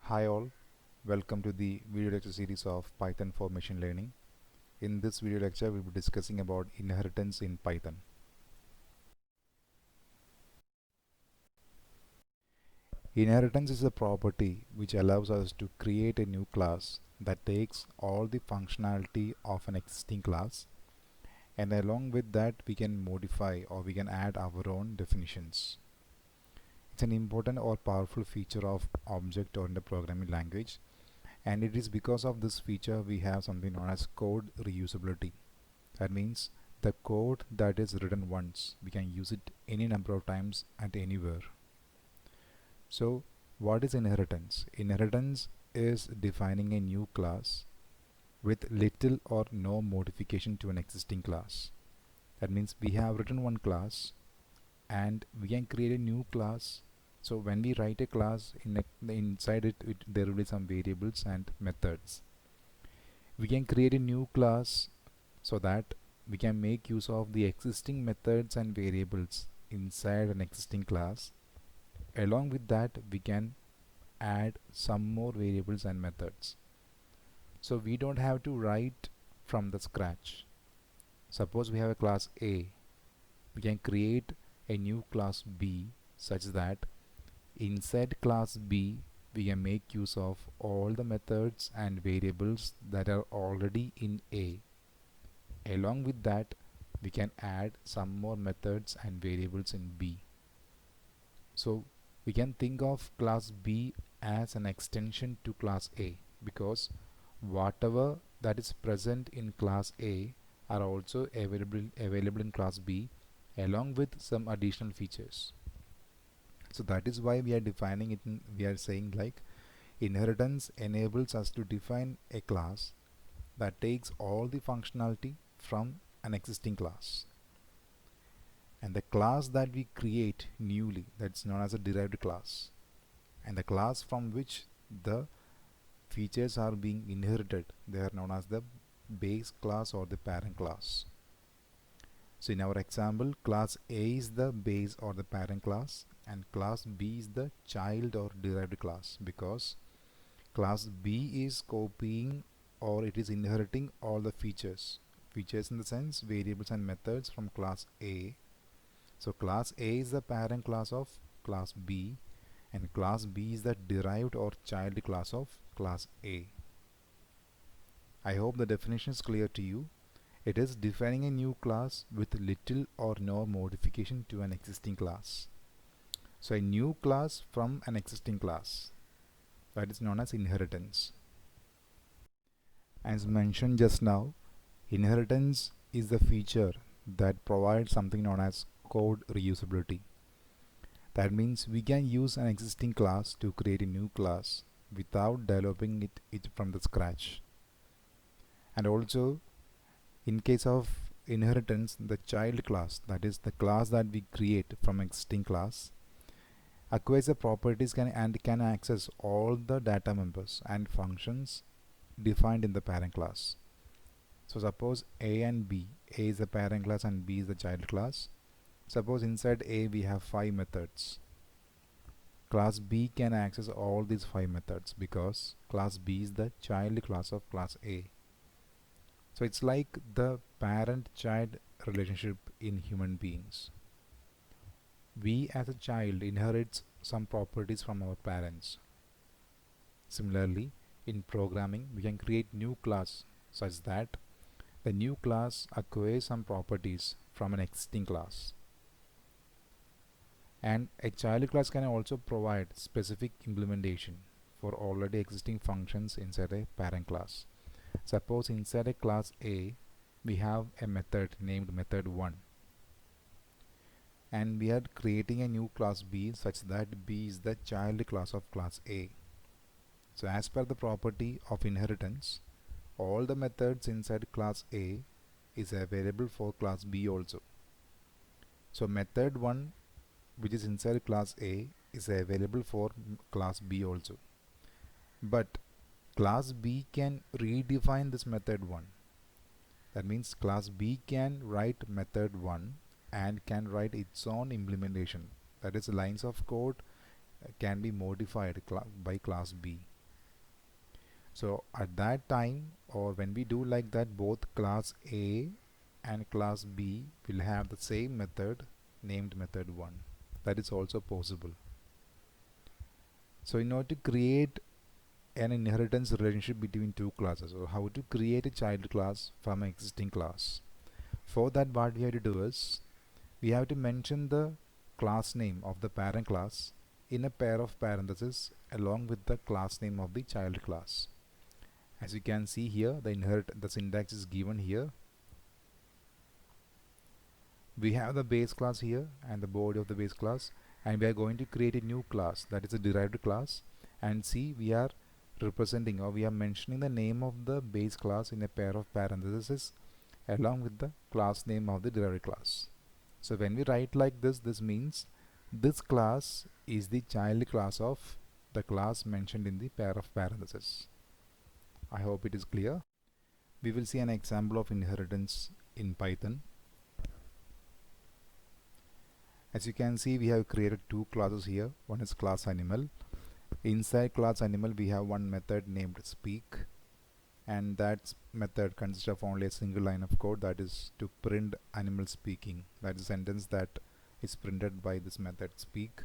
Hi all, welcome to the video lecture series of Python for Machine Learning. In this video lecture, we'll be discussing about inheritance in Python. Inheritance is a property which allows us to create a new class that takes all the functionality of an existing class, and along with that we can modify or we can add our own definitions. It's an important or powerful feature of object-oriented programming language, and it is because of this feature we have something known as code reusability. That means the code that is written once, we can use it any number of times and anywhere. So what is inheritance? Inheritance is defining a new class with little or no modification to an existing class. That means we have written one class and we can create a new class. So when we write a class, inside it there will be some variables and methods. We can create a new class so that we can make use of the existing methods and variables inside an existing class. Along with that, we can add some more variables and methods. So we don't have to write from the scratch. Suppose we have a class A, we can create a new class B such that inside class B we can make use of all the methods and variables that are already in A. Along with that, we can add some more methods and variables in B. So we can think of class B as an extension to class A, because whatever that is present in class A are also available in class B along with some additional features. So that is why we are defining it we are saying like inheritance enables us to define a class that takes all the functionality from an existing class, and the class that we create newly, that's known as a derived class, and the class from which the features are being inherited, they are known as the base class or the parent class. So in our example, class A is the base or the parent class and class B is the child or derived class, because class B is copying or it is inheriting all the features in the sense variables and methods from class A. So class A is the parent class of class B and class B is the derived or child class of class A. I hope the definition is clear to you. It is defining a new class with little or no modification to an existing class. So a new class from an existing class, that is known as inheritance. As mentioned just now, inheritance is the feature that provides something known as code reusability. That means we can use an existing class to create a new class without developing it from the scratch. And also, in case of inheritance, the child class, that is the class that we create from existing class, acquires the properties and can access all the data members and functions defined in the parent class. So suppose A and B, A is the parent class and B is the child class. Suppose inside A we have 5 methods. Class B can access all these 5 methods because class B is the child class of class A. So it's like the parent-child relationship in human beings. We as a child inherits some properties from our parents. Similarly, in programming we can create new class such that the new class acquires some properties from an existing class. And a child class can also provide specific implementation for already existing functions inside a parent class. Suppose inside a class A we have a method named method 1, and we are creating a new class B such that B is the child class of class A. So as per the property of inheritance, all the methods inside class A is available for class B also. So method 1 which is inside class A is available for class B also. But class B can redefine this method 1. That means class B can write method 1 and can write its own implementation. That is, lines of code can be modified by class B. So at that time, or when we do like that, both class A and class B will have the same method named method 1. That is also possible. So in order to create an inheritance relationship between two classes, or how to create a child class from an existing class, for that what we have to do is we have to mention the class name of the parent class in a pair of parentheses along with the class name of the child class. As you can see here, the syntax is given here. We have the base class here and the body of the base class, and we are going to create a new class, that is a derived class. And see, we are representing, or we are mentioning the name of the base class in a pair of parentheses along with the class name of the derived class. So when we write like this means this class is the child class of the class mentioned in the pair of parentheses. I hope it is clear. We will see an example of inheritance in Python. As you can see, we have created two classes here. One is class animal. Inside class animal, we have one method named speak, and that method consists of only a single line of code, that is to print animal speaking. That is a sentence that is printed by this method speak.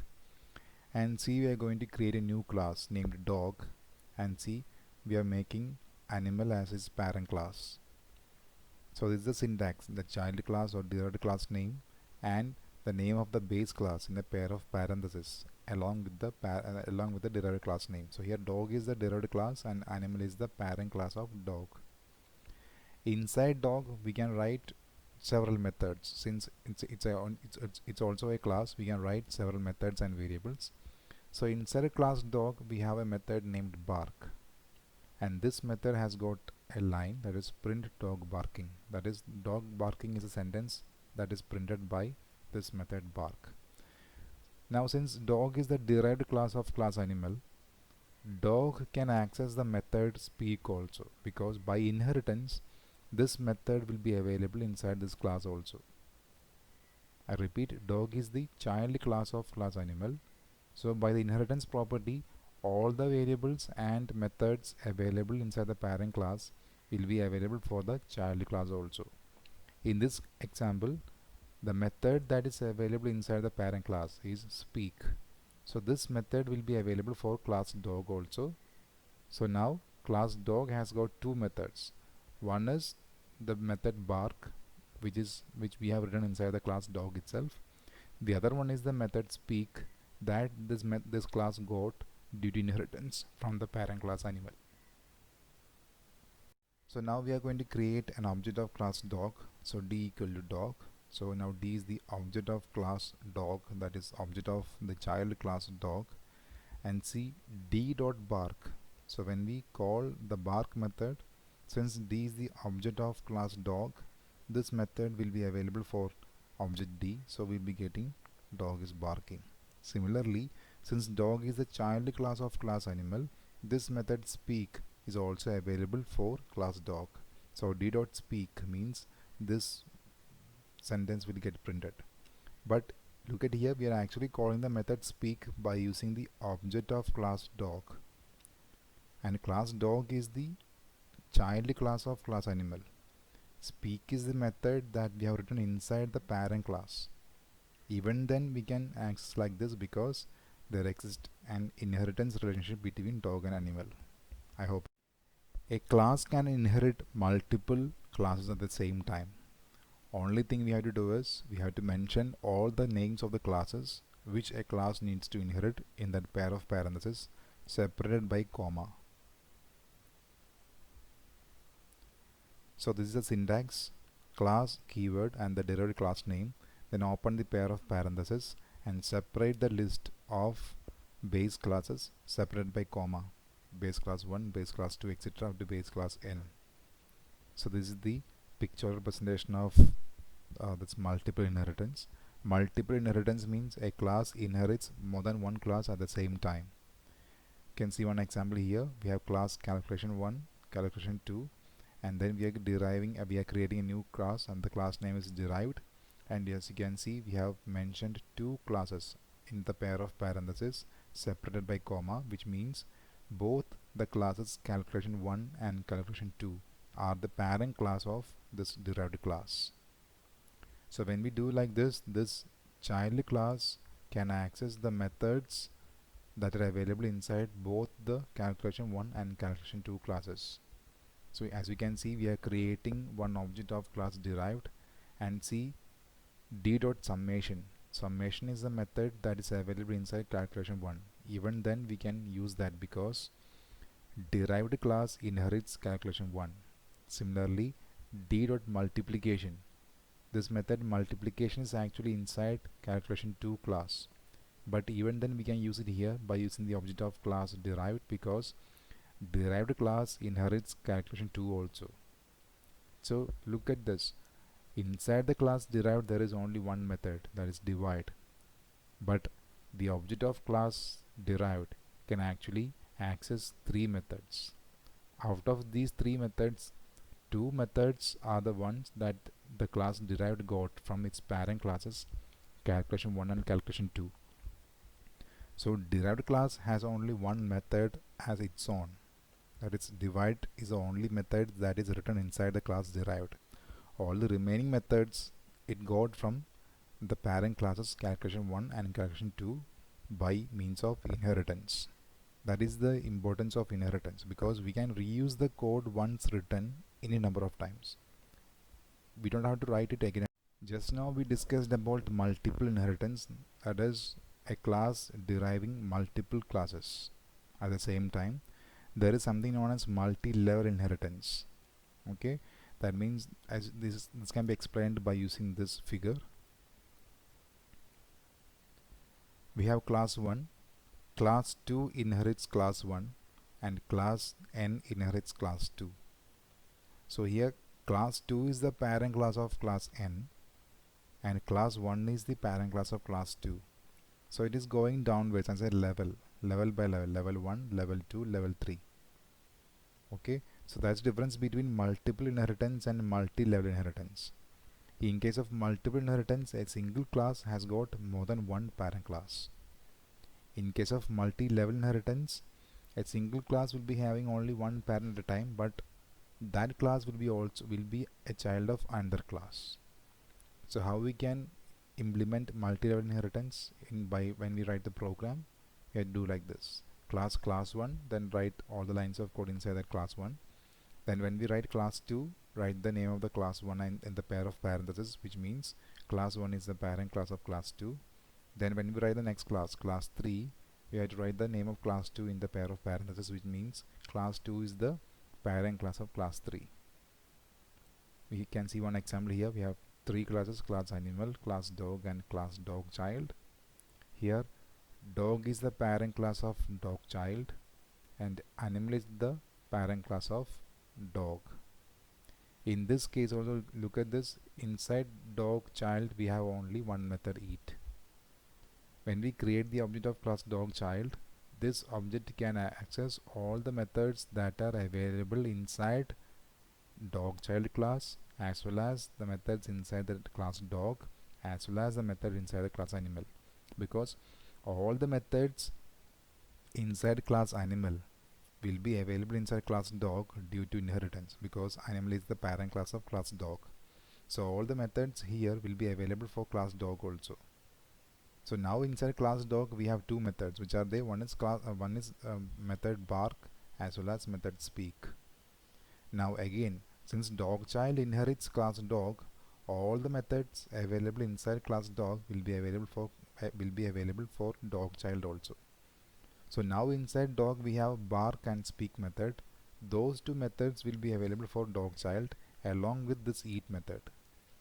And see, we are going to create a new class named dog, and see, we are making animal as its parent class. So this is the syntax: the child class or derived class name and the name of the base class in a pair of parentheses along with the derived class name. So here dog is the derived class and animal is the parent class of dog. Inside dog we can write several methods. Since it's also a class, we can write several methods and variables. So inside a class dog we have a method named bark, and this method has got a line, that is print dog barking. That is, dog barking is a sentence that is printed by this method bark. Now since dog is the derived class of class animal, dog can access the method speak also, because by inheritance this method will be available inside this class also. I repeat, dog is the child class of class animal, so by the inheritance property all the variables and methods available inside the parent class will be available for the child class also. In this example, the method that is available inside the parent class is speak. So this method will be available for class dog also. So now class dog has got two methods. One is the method bark, which we have written inside the class dog itself. The other one is the method speak that this class got due to inheritance from the parent class animal. So now we are going to create an object of class dog. So d equal to dog. So now d is the object of class dog, that is object of the child class dog, and see d dot bark. So when we call the bark method, since d is the object of class dog, this method will be available for object d, so we'll be getting dog is barking. Similarly, since dog is the child class of class animal, this method speak is also available for class dog. So d dot speak means this sentence will get printed. But look at here, we are actually calling the method speak by using the object of class dog, and class dog is the child class of class animal. Speak is the method that we have written inside the parent class. Even then we can access like this because there exists an inheritance relationship between dog and animal. I hope. A class can inherit multiple classes at the same time. Only thing we have to do is we have to mention all the names of the classes which a class needs to inherit in that pair of parentheses separated by comma. So this is the syntax: class keyword and the derived class name, then open the pair of parentheses and separate the list of base classes separated by comma, base class 1, base class 2, etc. up to base class n. So this is the picture representation of that's multiple inheritance. Multiple inheritance means a class inherits more than one class at the same time. You can see one example here. We have class calculation 1, calculation 2, and then we are creating a new class, and the class name is derived. And as you can see, we have mentioned two classes in the pair of parentheses separated by comma, which means both the classes calculation 1 and calculation 2 are the parent class of this derived class. So when we do like this child class can access the methods that are available inside both the calculation 1 and calculation 2 classes. So as we can see, we are creating one object of class derived, and see d.summation. Summation is the method that is available inside calculation 1. Even then we can use that because derived class inherits calculation 1. Similarly, d.multiplication. This method multiplication is actually inside calculation 2 class, but even then we can use it here by using the object of class derived, because derived class inherits calculation 2 also. So look at this. Inside the class derived there is only one method, that is divide, but the object of class derived can actually access three methods. Out of these three methods, two methods are the ones that the class derived got from its parent classes calculation 1 and calculation 2. So derived class has only one method as its own, that is divide is the only method that is written inside the class derived. All the remaining methods it got from the parent classes calculation 1 and calculation 2 by means of inheritance. That is the importance of inheritance, because we can reuse the code once written any number of times. We don't have to write it again. Just now we discussed about multiple inheritance, that is a class deriving multiple classes. At the same time, there is something known as multi-level inheritance. Okay, that means as this can be explained by using this figure. We have class 1, class 2 inherits class 1, and class n inherits class 2. So here class 2 is the parent class of class n, and class 1 is the parent class of class 2. So it is going downwards as a level by level, level 1, level 2, level 3. Okay, so that's the difference between multiple inheritance and multi-level inheritance. In case of multiple inheritance, a single class has got more than one parent class. In case of multi-level inheritance, a single class will be having only one parent at a time, but that class will be a child of another class. So how we can implement multi-level inheritance when we write the program? We do like this: class 1, then write all the lines of code inside that class 1. Then when we write class 2, write the name of the class 1 in the pair of parentheses, which means class 1 is the parent class of class 2. Then when we write the next class 3, we have to write the name of class 2 in the pair of parentheses, which means class 2 is the parent class of class 3. We can see one example here. We have three classes: class animal, class dog, and class dog child. Here dog is the parent class of dog child, and animal is the parent class of dog. In this case also, look at this: inside dog child we have only one method, eat. When we create the object of class dog child, this object can access all the methods that are available inside dog child class, as well as the methods inside the class dog, as well as the method inside the class animal, because all the methods inside class animal will be available inside class dog due to inheritance, because animal is the parent class of class dog. So all the methods here will be available for class dog also. So now inside class dog we have two methods, which are there. One is method bark as well as method speak. Now again, since dog child inherits class dog, all the methods available inside class dog will be available for dog child also. So now inside dog we have bark and speak method. Those two methods will be available for dog child along with this eat method.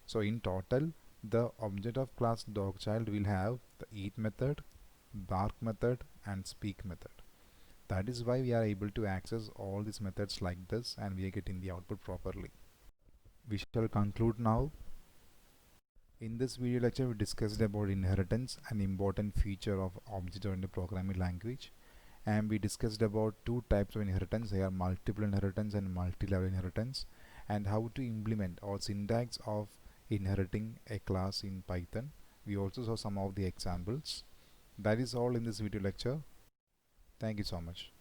So in total, the object of class dog child will have the eat method, bark method, and speak method. That is why we are able to access all these methods like this, and we are getting the output properly. We shall conclude now. In this video lecture, we discussed about inheritance, an important feature of object-oriented programming language, and we discussed about two types of inheritance. They are multiple inheritance and multi-level inheritance, and how to implement or syntax of inheriting a class in Python. We also saw some of the examples. That is all in this video lecture. Thank you so much.